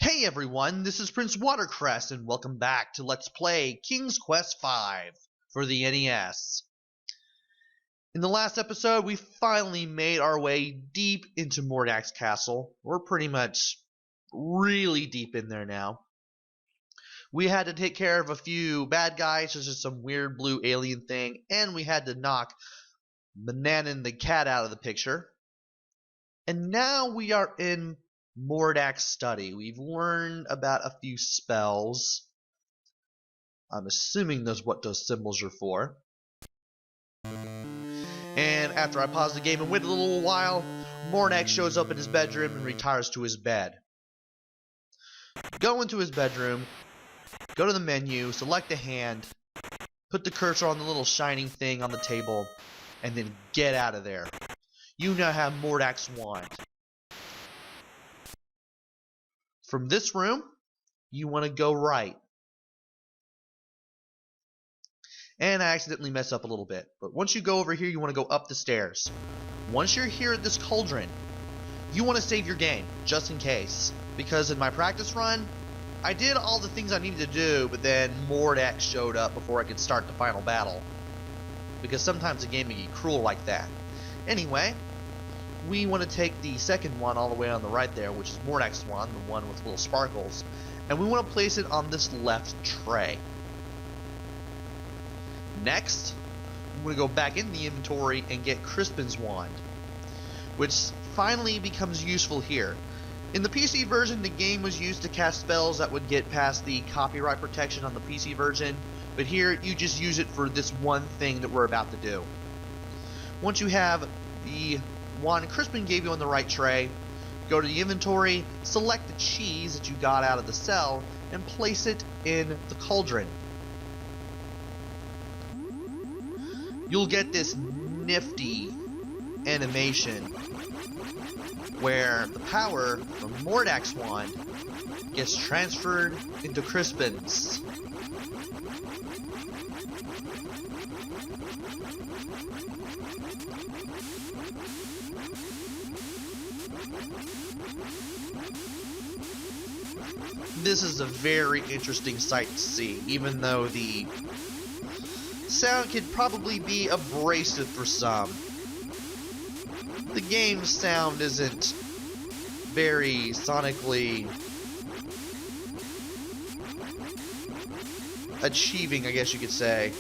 Hey everyone, this is Prince Watercrest and welcome back to Let's Play King's Quest V for the NES. In the last episode, we finally made our way deep into Mordack's castle. We're pretty much really deep in there now. We had to take care of a few bad guys, such as some weird blue alien thing, and we had to knock Mordack the cat out of the picture. And now we are in Mordack's study. We've learned about a few spells. I'm assuming that's what those symbols are for. And after I paused the game and waited a little while, Mordack shows up in his bedroom and retires to his bed. Go into his bedroom, go to the menu, select a hand, put the cursor on the little shining thing on the table, and then get out of there. You now have Mordack's wand. From this room, you want to go right. And I accidentally messed up a little bit. But once you go over here, you want to go up the stairs. Once you're here at this cauldron, you want to save your game, just in case. Because in my practice run, I did all the things I needed to do, but then Mordack showed up before I could start the final battle. Because sometimes the game can be cruel like that. Anyway, we want to take the second one all the way on the right there, which is Mordack's wand, the one with little sparkles, and we want to place it on this left tray. Next, we want to go back in the inventory and get Crispin's wand, which finally becomes useful here. In the PC version, the game was used to cast spells that would get past the copyright protection on the PC version, but here you just use it for this one thing that we're about to do. Once you have the wand Crispin gave you on the right tray, go to the inventory, select the cheese that you got out of the cell, and place it in the cauldron. You'll get this nifty animation where the power from Mordack's wand gets transferred into Crispin's. This is a very interesting sight to see, even though the sound could probably be abrasive for some. The game's sound isn't very sonically achieving, I guess you could say.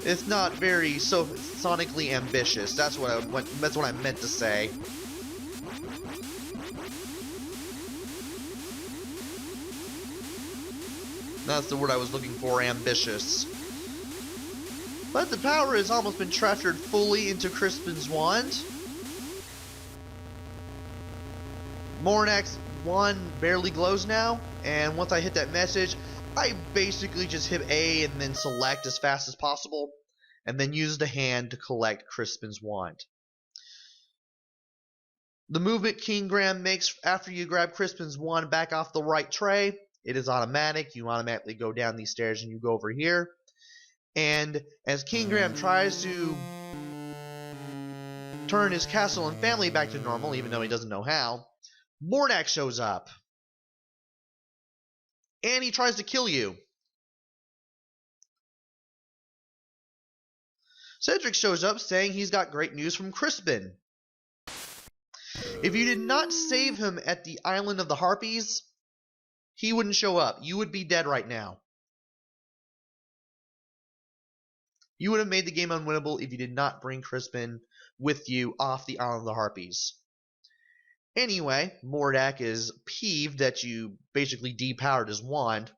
It's not very sonically ambitious. That's what I meant to say. That's the word I was looking for, ambitious. But the power has almost been transferred fully into Crispin's wand. Mordack's wand barely glows now, and once I hit that message, I basically just hit A and then select as fast as possible, and then use the hand to collect Crispin's wand. The movement King Graham makes after you grab Crispin's wand back off the right tray, it is automatic. You automatically go down these stairs and you go over here. And as King Graham tries to turn his castle and family back to normal, even though he doesn't know how, Mordack shows up. And he tries to kill you. Cedric shows up saying he's got great news from Crispin. If you did not save him at the Island of the Harpies, he wouldn't show up. You would be dead right now. You would have made the game unwinnable if you did not bring Crispin with you off the Island of the Harpies. Anyway, Mordack is peeved that you basically depowered his wand,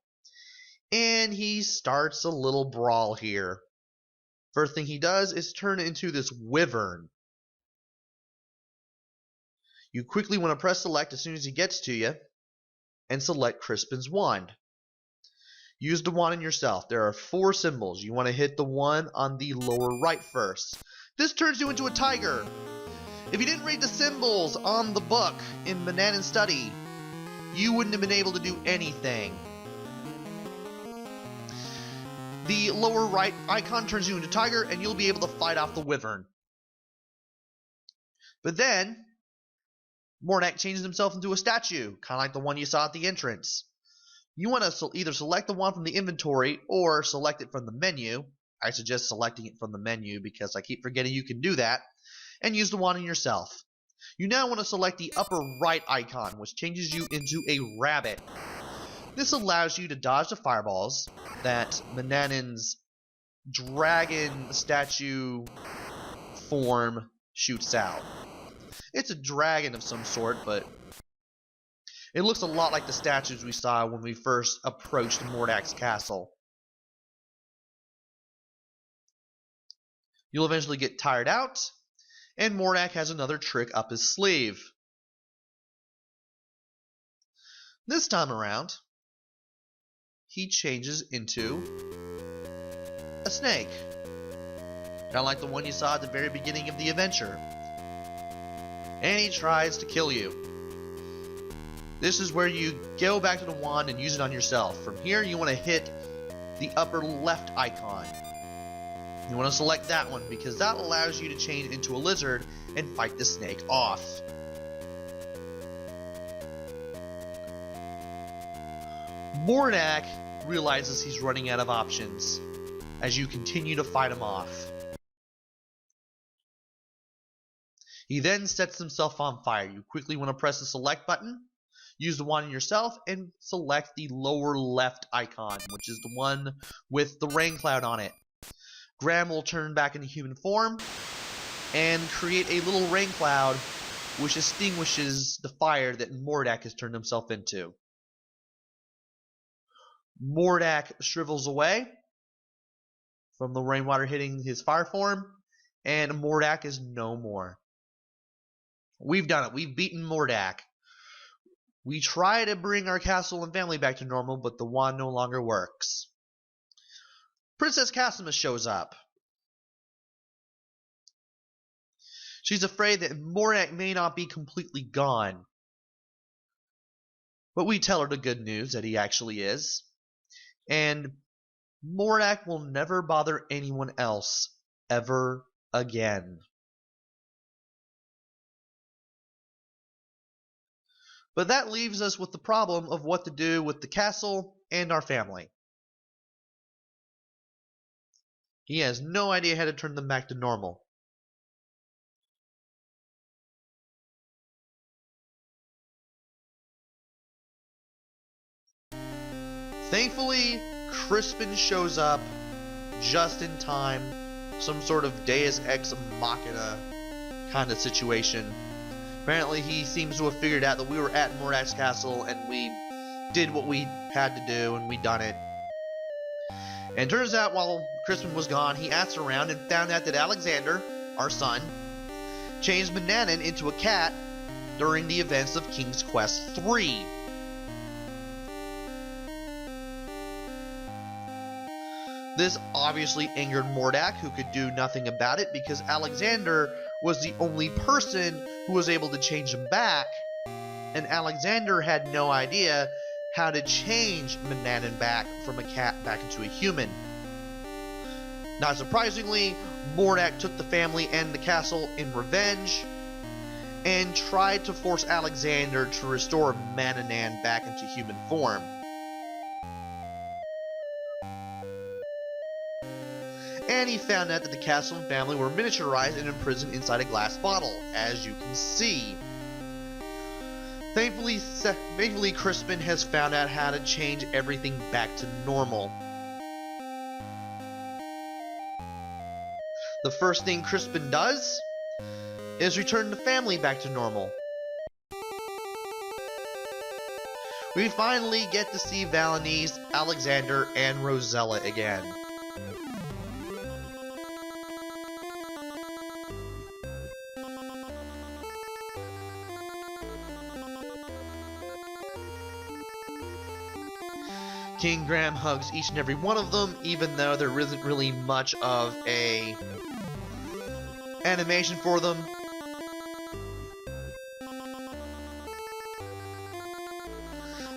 and he starts a little brawl here. First thing he does is turn into this wyvern. You quickly want to press select as soon as he gets to you, and select Crispin's wand. Use the wand on yourself. There are 4 symbols. You want to hit the one on the lower right first. This turns you into a tiger. If you didn't read the symbols on the book in Mordack's study, you wouldn't have been able to do anything. The lower right icon turns you into a tiger, and you'll be able to fight off the wyvern. But then, Mordack changes himself into a statue, kind of like the one you saw at the entrance. You want to either select the wand from the inventory or select it from the menu. I suggest selecting it from the menu because I keep forgetting you can do that, and use the wand on yourself. You now want to select the upper right icon, which changes you into a rabbit. This allows you to dodge the fireballs that Manannan's dragon statue form shoots out. It's a dragon of some sort, but it looks a lot like the statues we saw when we first approached Mordack's castle. You'll eventually get tired out, and Mordack has another trick up his sleeve. This time around, he changes into a snake. Kind of like the one you saw at the very beginning of the adventure. And he tries to kill you. This is where you go back to the wand and use it on yourself. From here, you want to hit the upper left icon. You want to select that one because that allows you to change into a lizard and fight the snake off. Mordack realizes he's running out of options as you continue to fight him off. He then sets himself on fire. You quickly want to press the select button, use the wand on yourself, and select the lower left icon, which is the one with the rain cloud on it. Graham will turn back into human form and create a little rain cloud which extinguishes the fire that Mordack has turned himself into. Mordack shrivels away from the rainwater hitting his fire form, and Mordack is no more. We've done it. We've beaten Mordack. We try to bring our castle and family back to normal, but the wand no longer works. Princess Cassima shows up. She's afraid that Mordack may not be completely gone. But we tell her the good news that he actually is. And Mordack will never bother anyone else ever again. But that leaves us with the problem of what to do with the castle and our family. He has no idea how to turn them back to normal. Thankfully, Crispin shows up just in time. Some sort of Deus Ex Machina kind of situation. Apparently he seems to have figured out that we were at Mordack's castle and we did what we had to do and we done it. And turns out while Crispin was gone, he asked around and found out that Alexander, our son, changed Manannan into a cat during the events of King's Quest III. This obviously angered Mordack, who could do nothing about it because Alexander was the only person who was able to change him back, and Alexander had no idea how to change Manannan back from a cat back into a human. Not surprisingly, Mordack took the family and the castle in revenge and tried to force Alexander to restore Manannan back into human form. And he found out that the castle and family were miniaturized and imprisoned inside a glass bottle, as you can see. Thankfully, Crispin has found out how to change everything back to normal. The first thing Crispin does is return the family back to normal. We finally get to see Valenice, Alexander, and Rosella again. King Graham hugs each and every one of them, even though there isn't really much of a animation for them.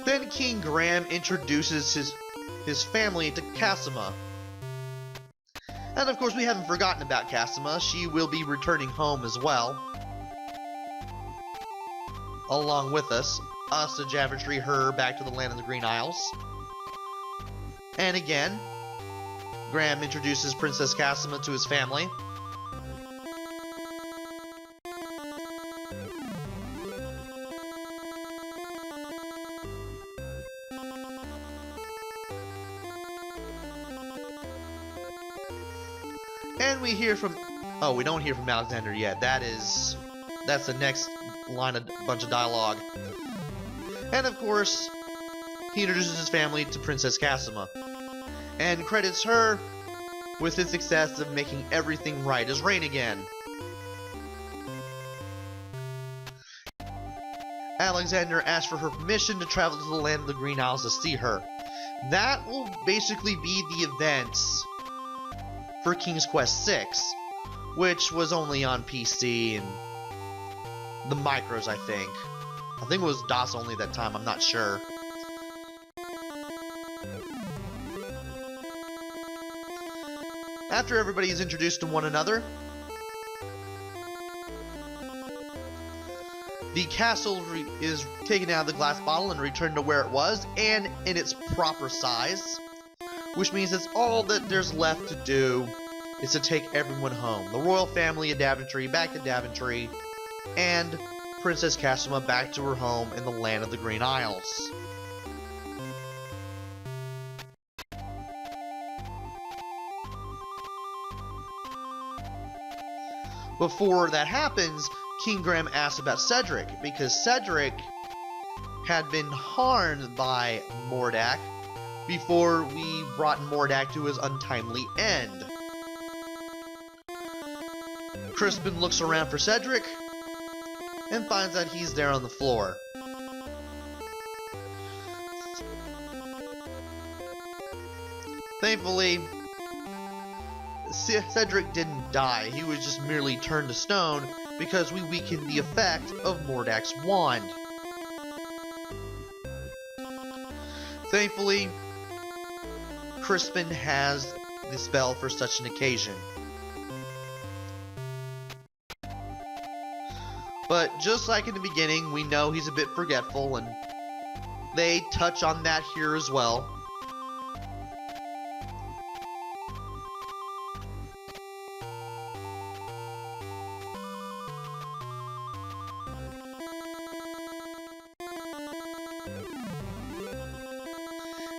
Then King Graham introduces his family to Cassima. And of course we haven't forgotten about Cassima. She will be returning home as well. along with us to Daventry her back to the land of the Green Isles. And again, Graham introduces Princess Cassima to his family. And we hear from... Oh, we don't hear from Alexander yet. That's the next line of bunch of dialogue. And of course, he introduces his family to Princess Cassima, and credits her with his success of making everything right as rain again. Alexander asks for her permission to travel to the land of the Green Isles to see her. That will basically be the events for King's Quest VI, which was only on PC and the micros, I think. I think it was DOS only at that time, I'm not sure. After everybody is introduced to one another, the castle is taken out of the glass bottle and returned to where it was, and in its proper size, which means that's all that there's left to do is to take everyone home. The royal family of Daventry back to Daventry, and Princess Cassima back to her home in the land of the Green Isles. Before that happens, King Graham asks about Cedric, because Cedric had been harmed by Mordack before we brought Mordack to his untimely end. Crispin looks around for Cedric and finds out he's there on the floor. Thankfully, Cedric didn't die. He was just merely turned to stone because we weakened the effect of Mordack's wand. Thankfully, Crispin has the spell for such an occasion. But just like in the beginning, we know he's a bit forgetful, and they touch on that here as well.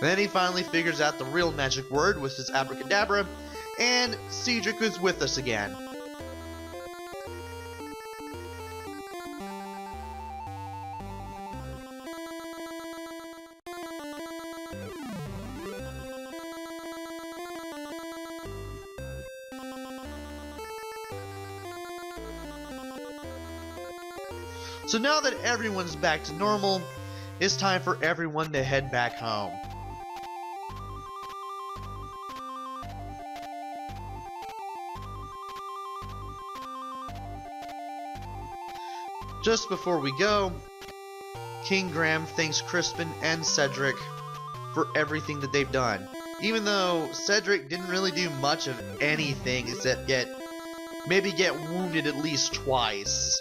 Then he finally figures out the real magic word with his abracadabra, and Cedric is with us again. So now that everyone's back to normal, it's time for everyone to head back home. Just before we go, King Graham thanks Crispin and Cedric for everything that they've done. Even though Cedric didn't really do much of anything except maybe get wounded at least twice.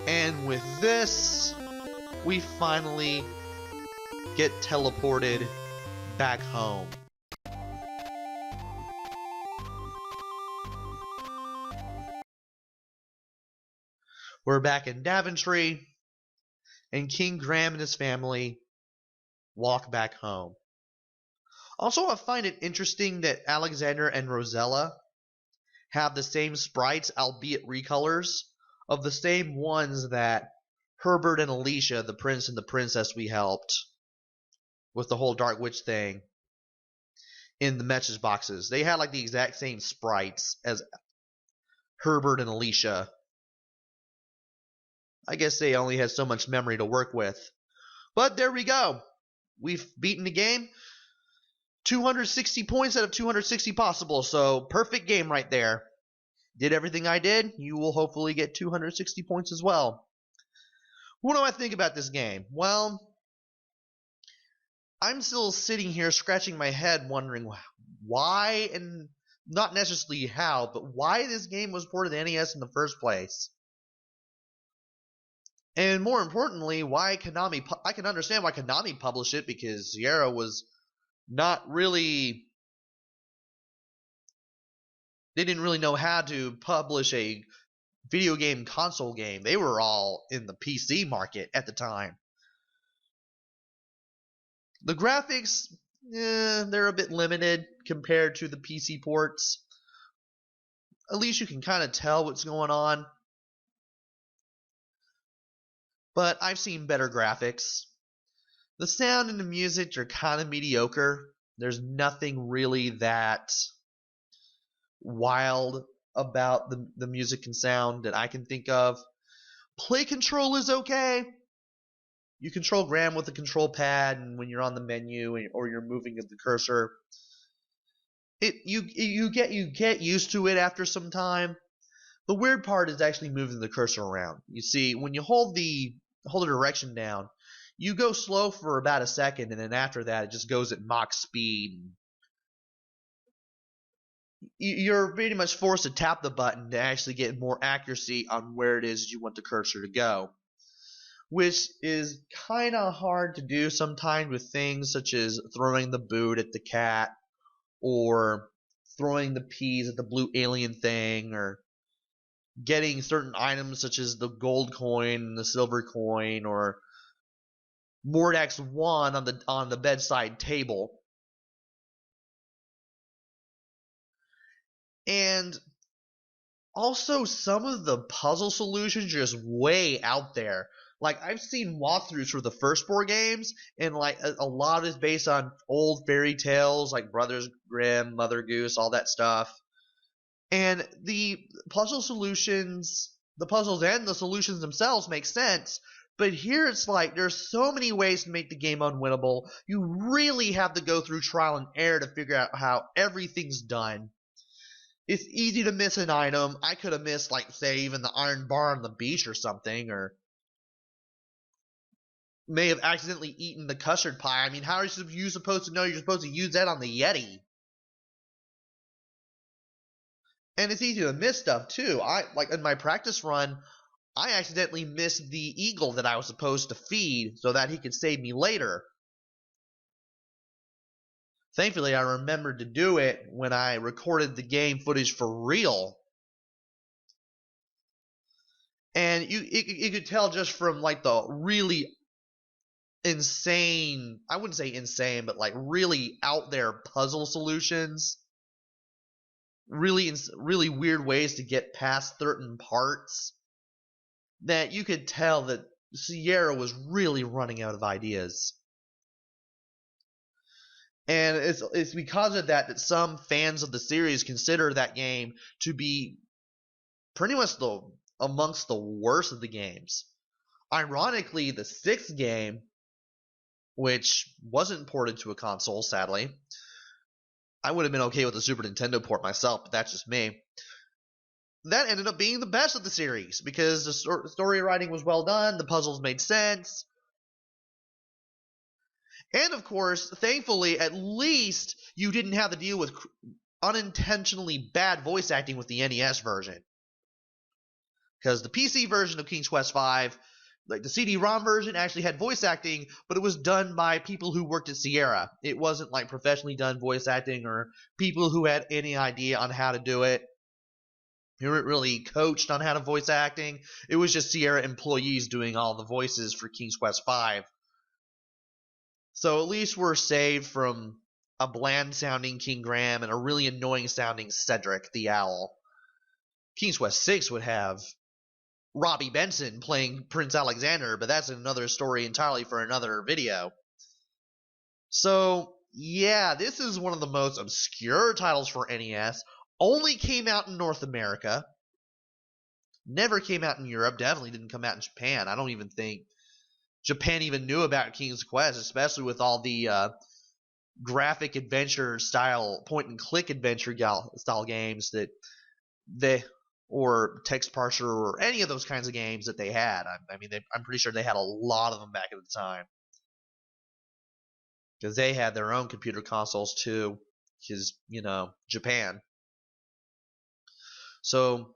And with this, we finally get teleported back home. We're back in Daventry, and King Graham and his family walk back home. Also, I find it interesting that Alexander and Rosella have the same sprites, albeit recolors, of the same ones that Herbert and Alicia, the prince and the princess we helped with the whole Dark Witch thing in the message boxes. They had like the exact same sprites as Herbert and Alicia. I guess they only had so much memory to work with. But there we go. We've beaten the game. 260 points out of 260 possible, so perfect game right there. did everything I did, you will hopefully get 260 points as well. What do I think about this game? Well, I'm still sitting here scratching my head wondering why, and not necessarily how, but why this game was ported to NES in the first place. And more importantly, why Konami. I can understand why Konami published it, because Sierra was not really. They didn't really know how to publish a video game console game. They were all in the PC market at the time. The graphics, they're a bit limited compared to the PC ports. At least you can kind of tell what's going on. But I've seen better graphics. The sound and the music are kind of mediocre. There's nothing really that wild about the music and sound that I can think of. Play control is okay. You control Graham with the control pad, and when you're on the menu or you're moving the cursor, you get used to it after some time. The weird part is actually moving the cursor around. You see, when you hold the direction down, you go slow for about a second, and then after that, it just goes at Mach speed. You're pretty much forced to tap the button to actually get more accuracy on where it is you want the cursor to go, which is kind of hard to do sometimes with things such as throwing the boot at the cat, or throwing the peas at the blue alien thing, or getting certain items such as the gold coin and the silver coin, or Mordack's wand on the bedside table. And also, some of the puzzle solutions are just way out there. Like, I've seen walkthroughs for the first 4 games, and like a lot is based on old fairy tales like Brothers Grimm, Mother Goose, all that stuff. And the puzzles and the solutions themselves make sense, but here it's like there's so many ways to make the game unwinnable. You really have to go through trial and error to figure out how everything's done. It's easy to miss an item. I could have missed, like, say, even the iron bar on the beach or something, or may have accidentally eaten the custard pie. I mean, how are you supposed to know you're supposed to use that on the Yeti? And it's easy to miss stuff, too. Like, in my practice run, I accidentally missed the eagle that I was supposed to feed so that he could save me later. Thankfully, I remembered to do it when I recorded the game footage for real. And you could tell just from, like, the really insane, I wouldn't say insane, but like really out there puzzle solutions. Really weird ways to get past certain parts, that you could tell that Sierra was really running out of ideas. And it's because of that some fans of the series consider that game to be pretty much amongst the worst of the games. Ironically, the 6th game, which wasn't ported to a console, sadly. I would have been okay with the Super Nintendo port myself, but that's just me. That ended up being the best of the series, because the story writing was well done, the puzzles made sense. And of course, thankfully, at least you didn't have to deal with unintentionally bad voice acting with the NES version. Because the PC version of King's Quest V, like the CD-ROM version, actually had voice acting, but it was done by people who worked at Sierra. It wasn't like professionally done voice acting or people who had any idea on how to do it. They weren't really coached on how to voice acting. It was just Sierra employees doing all the voices for King's Quest V. So at least we're saved from a bland-sounding King Graham and a really annoying-sounding Cedric the Owl. King's Quest VI would have Robbie Benson playing Prince Alexander, but that's another story entirely for another video. So, yeah, this is one of the most obscure titles for NES. Only came out in North America. Never came out in Europe. Definitely didn't come out in Japan. I don't even think Japan even knew about King's Quest, especially with all the graphic adventure style, point-and-click adventure style games that or text parser or any of those kinds of games that they had. I mean, I'm pretty sure they had a lot of them back at the time because they had their own computer consoles too. Because Japan. So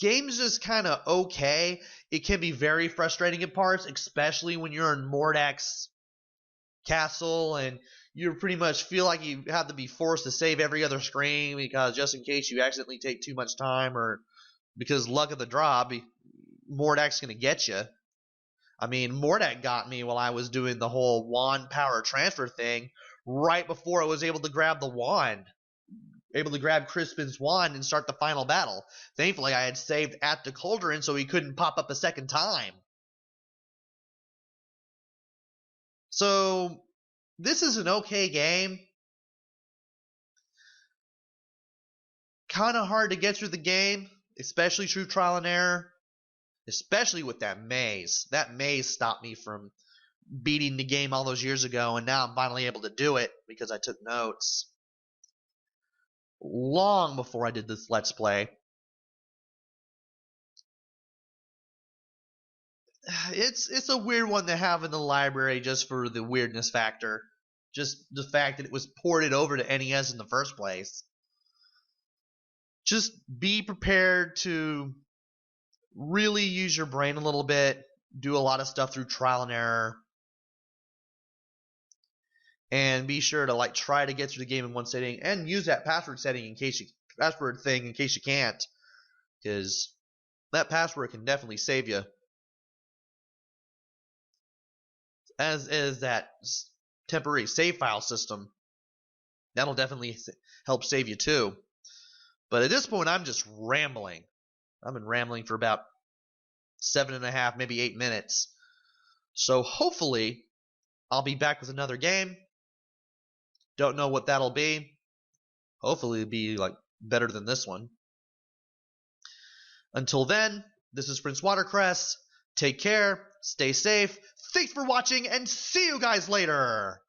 games is kind of okay. It can be very frustrating in parts, especially when you're in Mordack's castle and you pretty much feel like you have to be forced to save every other screen because just in case you accidentally take too much time or because luck of the draw, Mordack's going to get you. I mean, Mordack got me while I was doing the whole wand power transfer thing right before I was able to grab the wand. Able to grab Crispin's wand and start the final battle. Thankfully, I had saved at the cauldron so he couldn't pop up a second time. So, this is an okay game. Kind of hard to get through the game, especially through trial and error. Especially with that maze. That maze stopped me from beating the game all those years ago, and now I'm finally able to do it because I took notes long before I did this Let's Play. It's a weird one to have in the library just for the weirdness factor. Just the fact that it was ported over to NES in the first place. Just be prepared to really use your brain a little bit, do a lot of stuff through trial and error, and be sure to try to get through the game in one sitting and use that password setting in case you can't, because that password can definitely save you. As is that temporary save file system. That'll definitely help save you too. But at this point, I'm just rambling. I've been rambling for about 7.5, maybe 8 minutes. So hopefully, I'll be back with another game. Don't know what that'll be. Hopefully, it'll be better than this one. Until then, this is Prince Watercress. Take care, stay safe, thanks for watching, and see you guys later!